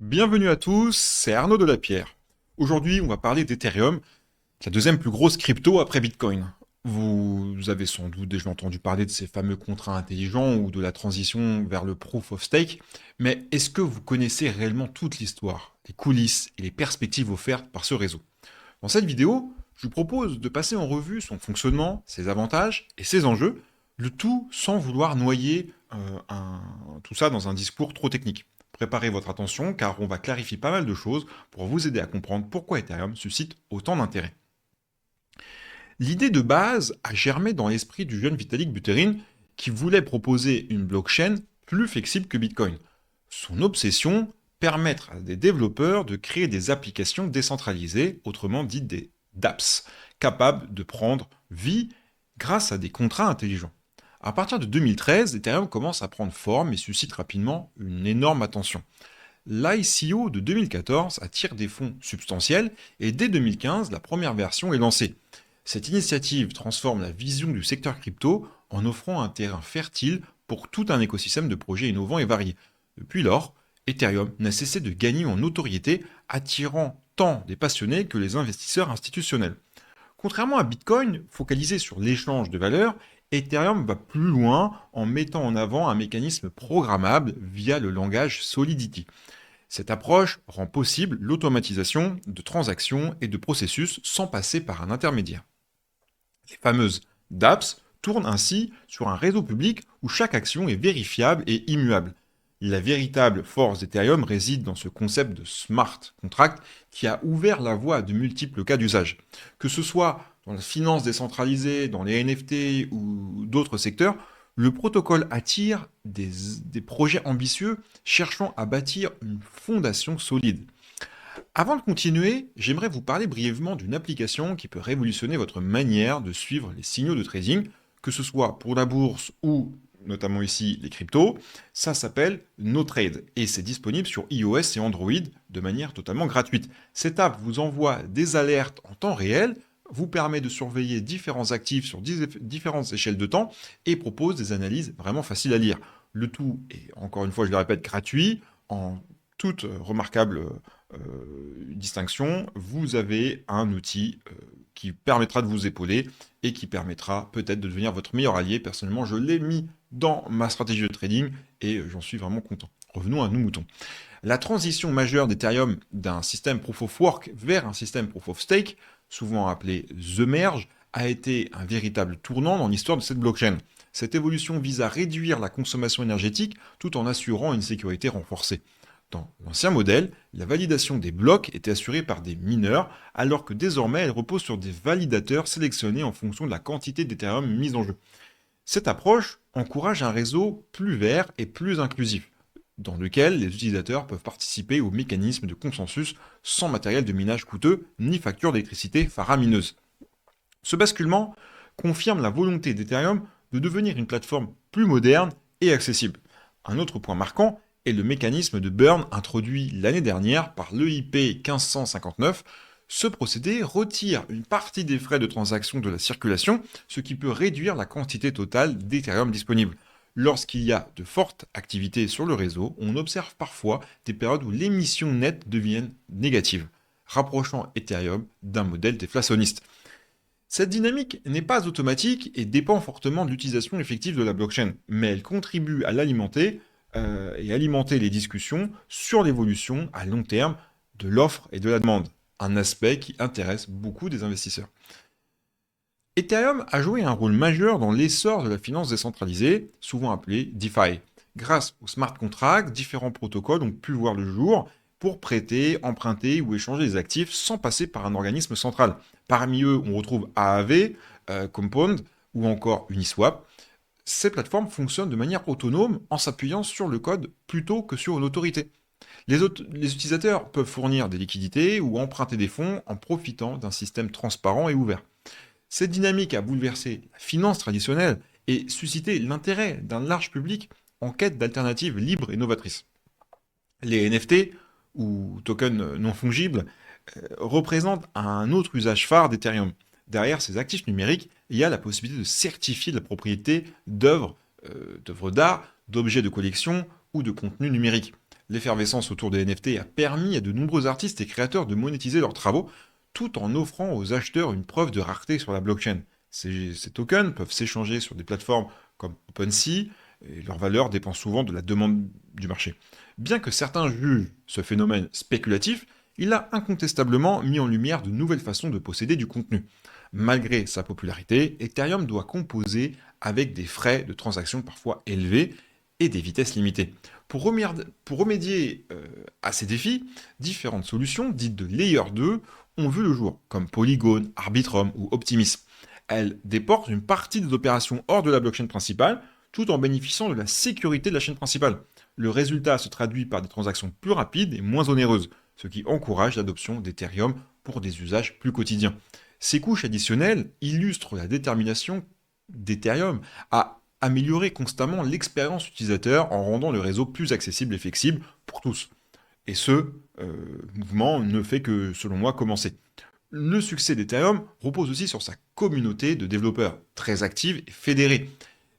Bienvenue à tous, c'est Arnaud Delapierre. Aujourd'hui, on va parler d'Ethereum, la deuxième plus grosse crypto après Bitcoin. Vous avez sans doute déjà entendu parler de ces fameux contrats intelligents ou de la transition vers le proof of stake, mais est-ce que vous connaissez réellement toute l'histoire, les coulisses et les perspectives offertes par ce réseau? Dans cette vidéo, je vous propose de passer en revue son fonctionnement, ses avantages et ses enjeux, le tout sans vouloir noyer tout ça dans un discours trop technique. Préparez votre attention car on va clarifier pas mal de choses pour vous aider à comprendre pourquoi Ethereum suscite autant d'intérêt. L'idée de base a germé dans l'esprit du jeune Vitalik Buterin qui voulait proposer une blockchain plus flexible que Bitcoin. Son obsession, permettre à des développeurs de créer des applications décentralisées, autrement dites des dApps, capables de prendre vie grâce à des contrats intelligents. À partir de 2013, Ethereum commence à prendre forme et suscite rapidement une énorme attention. L'ICO de 2014 attire des fonds substantiels et dès 2015, la première version est lancée. Cette initiative transforme la vision du secteur crypto en offrant un terrain fertile pour tout un écosystème de projets innovants et variés. Depuis lors, Ethereum n'a cessé de gagner en notoriété, attirant tant des passionnés que les investisseurs institutionnels. Contrairement à Bitcoin, focalisé sur l'échange de valeurs, Ethereum va plus loin en mettant en avant un mécanisme programmable via le langage Solidity. Cette approche rend possible l'automatisation de transactions et de processus sans passer par un intermédiaire. Les fameuses dApps tournent ainsi sur un réseau public où chaque action est vérifiable et immuable. La véritable force d'Ethereum réside dans ce concept de smart contract qui a ouvert la voie à de multiples cas d'usage. Que ce soit dans la finance décentralisée, dans les NFT ou d'autres secteurs, le protocole attire des projets ambitieux cherchant à bâtir une fondation solide. Avant de continuer, j'aimerais vous parler brièvement d'une application qui peut révolutionner votre manière de suivre les signaux de trading, que ce soit pour la bourse ou notamment ici les cryptos. Ça s'appelle NoTrade et c'est disponible sur iOS et Android de manière totalement gratuite. Cette app vous envoie des alertes en temps réel, vous permet de surveiller différents actifs sur différentes échelles de temps et propose des analyses vraiment faciles à lire. Le tout est, encore une fois, je le répète, gratuit, en toute remarquable distinction, vous avez un outil qui permettra de vous épauler et qui permettra peut-être de devenir votre meilleur allié. Personnellement, je l'ai mis dans ma stratégie de trading et j'en suis vraiment content. Revenons à nos moutons. La transition majeure d'Ethereum d'un système Proof of Work vers un système Proof of Stake, souvent appelé The Merge, a été un véritable tournant dans l'histoire de cette blockchain. Cette évolution vise à réduire la consommation énergétique tout en assurant une sécurité renforcée. Dans l'ancien modèle, la validation des blocs était assurée par des mineurs, alors que désormais elle repose sur des validateurs sélectionnés en fonction de la quantité d'Ethereum mise en jeu. Cette approche encourage un réseau plus vert et plus inclusif, dans lequel les utilisateurs peuvent participer au mécanisme de consensus sans matériel de minage coûteux ni facture d'électricité faramineuse. Ce basculement confirme la volonté d'Ethereum de devenir une plateforme plus moderne et accessible. Un autre point marquant est le mécanisme de burn introduit l'année dernière par l'EIP 1559. Ce procédé retire une partie des frais de transaction de la circulation, ce qui peut réduire la quantité totale d'Ethereum disponible. Lorsqu'il y a de fortes activités sur le réseau, on observe parfois des périodes où l'émission nette devient négative, rapprochant Ethereum d'un modèle déflationniste. Cette dynamique n'est pas automatique et dépend fortement de l'utilisation effective de la blockchain, mais elle contribue à l'alimenter et alimenter les discussions sur l'évolution à long terme de l'offre et de la demande, un aspect qui intéresse beaucoup des investisseurs. Ethereum a joué un rôle majeur dans l'essor de la finance décentralisée, souvent appelée DeFi. Grâce aux smart contracts, différents protocoles ont pu voir le jour pour prêter, emprunter ou échanger des actifs sans passer par un organisme central. Parmi eux, on retrouve Aave, Compound ou encore Uniswap. Ces plateformes fonctionnent de manière autonome en s'appuyant sur le code plutôt que sur une autorité. Les utilisateurs peuvent fournir des liquidités ou emprunter des fonds en profitant d'un système transparent et ouvert. Cette dynamique a bouleversé la finance traditionnelle et suscité l'intérêt d'un large public en quête d'alternatives libres et novatrices. Les NFT, ou tokens non fongibles, représentent un autre usage phare d'Ethereum. Derrière ces actifs numériques, il y a la possibilité de certifier la propriété d'œuvres d'art, d'objets de collection ou de contenus numériques. L'effervescence autour des NFT a permis à de nombreux artistes et créateurs de monétiser leurs travaux tout en offrant aux acheteurs une preuve de rareté sur la blockchain. Ces tokens peuvent s'échanger sur des plateformes comme OpenSea et leur valeur dépend souvent de la demande du marché. Bien que certains jugent ce phénomène spéculatif, il a incontestablement mis en lumière de nouvelles façons de posséder du contenu. Malgré sa popularité, Ethereum doit composer avec des frais de transaction parfois élevés et des vitesses limitées. Pour remédier à ces défis, différentes solutions dites de Layer 2 ont vu le jour, comme Polygon, Arbitrum ou Optimism. Elles déportent une partie des opérations hors de la blockchain principale, tout en bénéficiant de la sécurité de la chaîne principale. Le résultat se traduit par des transactions plus rapides et moins onéreuses, ce qui encourage l'adoption d'Ethereum pour des usages plus quotidiens. Ces couches additionnelles illustrent la détermination d'Ethereum à améliorer constamment l'expérience utilisateur en rendant le réseau plus accessible et flexible pour tous. Et ce mouvement ne fait que, selon moi, commencer. Le succès d'Ethereum repose aussi sur sa communauté de développeurs très active et fédérée.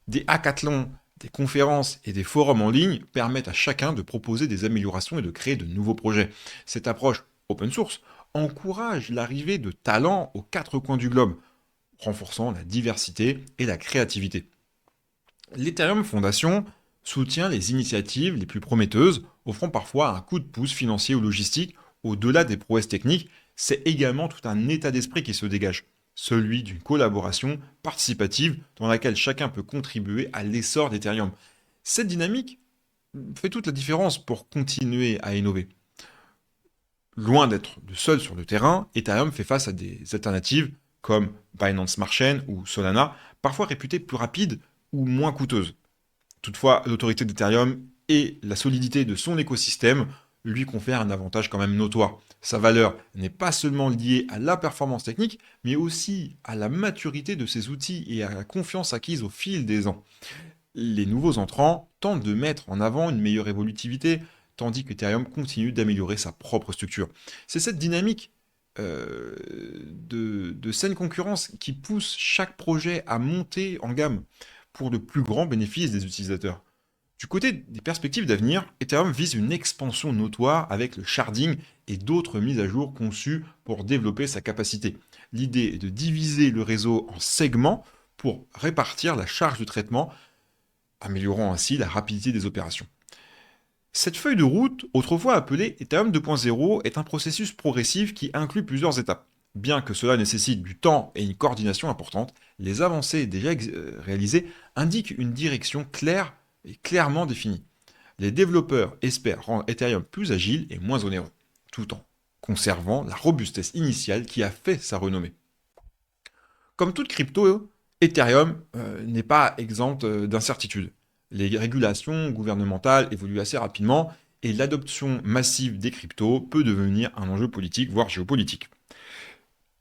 Des hackathons, des conférences et des forums en ligne permettent à chacun de proposer des améliorations et de créer de nouveaux projets. Cette approche open source encourage l'arrivée de talents aux quatre coins du globe, renforçant la diversité et la créativité. L'Ethereum Foundation soutient les initiatives les plus prometteuses, offrant parfois un coup de pouce financier ou logistique au-delà des prouesses techniques. C'est également tout un état d'esprit qui se dégage, celui d'une collaboration participative dans laquelle chacun peut contribuer à l'essor d'Ethereum. Cette dynamique fait toute la différence pour continuer à innover. Loin d'être le seul sur le terrain, Ethereum fait face à des alternatives comme Binance Smart Chain ou Solana, parfois réputées plus rapides ou moins coûteuses. Toutefois, l'autorité d'Ethereum et la solidité de son écosystème lui confèrent un avantage quand même notoire. Sa valeur n'est pas seulement liée à la performance technique, mais aussi à la maturité de ses outils et à la confiance acquise au fil des ans. Les nouveaux entrants tentent de mettre en avant une meilleure évolutivité, tandis qu'Ethereum continue d'améliorer sa propre structure. C'est cette dynamique de saine concurrence qui pousse chaque projet à monter en gamme pour le plus grand bénéfice des utilisateurs. Du côté des perspectives d'avenir, Ethereum vise une expansion notoire avec le sharding et d'autres mises à jour conçues pour développer sa capacité. L'idée est de diviser le réseau en segments pour répartir la charge de traitement, améliorant ainsi la rapidité des opérations. Cette feuille de route, autrefois appelée Ethereum 2.0, est un processus progressif qui inclut plusieurs étapes. Bien que cela nécessite du temps et une coordination importante, les avancées déjà réalisées indiquent une direction claire et clairement définie. Les développeurs espèrent rendre Ethereum plus agile et moins onéreux, tout en conservant la robustesse initiale qui a fait sa renommée. Comme toute crypto, Ethereum n'est pas exempte d'incertitudes. Les régulations gouvernementales évoluent assez rapidement et l'adoption massive des cryptos peut devenir un enjeu politique, voire géopolitique.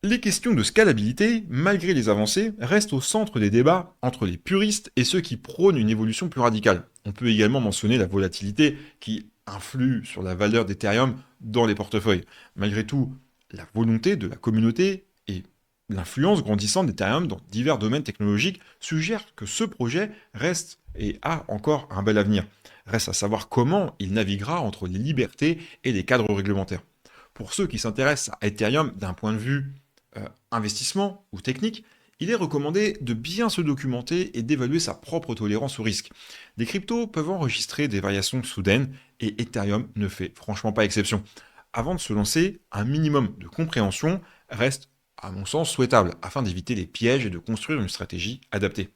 Les questions de scalabilité, malgré les avancées, restent au centre des débats entre les puristes et ceux qui prônent une évolution plus radicale. On peut également mentionner la volatilité qui influe sur la valeur d'Ethereum dans les portefeuilles. Malgré tout, la volonté de la communauté et l'influence grandissante d'Ethereum dans divers domaines technologiques suggèrent que ce projet reste et a encore un bel avenir. Reste à savoir comment il naviguera entre les libertés et les cadres réglementaires. Pour ceux qui s'intéressent à Ethereum d'un point de vue investissement ou technique, il est recommandé de bien se documenter et d'évaluer sa propre tolérance au risque. Les cryptos peuvent enregistrer des variations soudaines et Ethereum ne fait franchement pas exception. Avant de se lancer, un minimum de compréhension reste, à mon sens, souhaitable afin d'éviter les pièges et de construire une stratégie adaptée.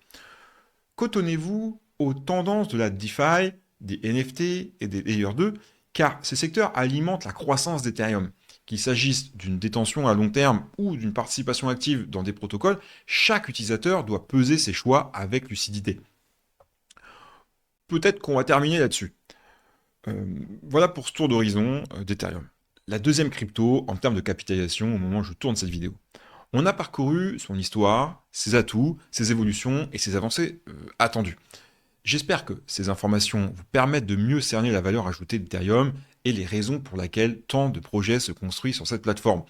Cotonnez-vous aux tendances de la DeFi, des NFT et des Layer 2, car ces secteurs alimentent la croissance d'Ethereum. Qu'il s'agisse d'une détention à long terme ou d'une participation active dans des protocoles, chaque utilisateur doit peser ses choix avec lucidité. Peut-être qu'on va terminer là-dessus. Voilà pour ce tour d'horizon d'Ethereum. La deuxième crypto en termes de capitalisation au moment où je tourne cette vidéo. On a parcouru son histoire, ses atouts, ses évolutions et ses avancées attendues. J'espère que ces informations vous permettent de mieux cerner la valeur ajoutée d'Ethereum et les raisons pour lesquelles tant de projets se construisent sur cette plateforme.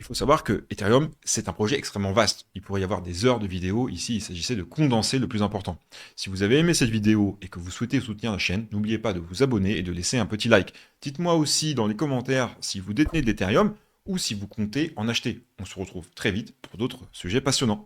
Il faut savoir que Ethereum, c'est un projet extrêmement vaste. Il pourrait y avoir des heures de vidéos. Ici, il s'agissait de condenser le plus important. Si vous avez aimé cette vidéo et que vous souhaitez soutenir la chaîne, n'oubliez pas de vous abonner et de laisser un petit like. Dites-moi aussi dans les commentaires si vous détenez de l'Ethereum ou si vous comptez en acheter. On se retrouve très vite pour d'autres sujets passionnants.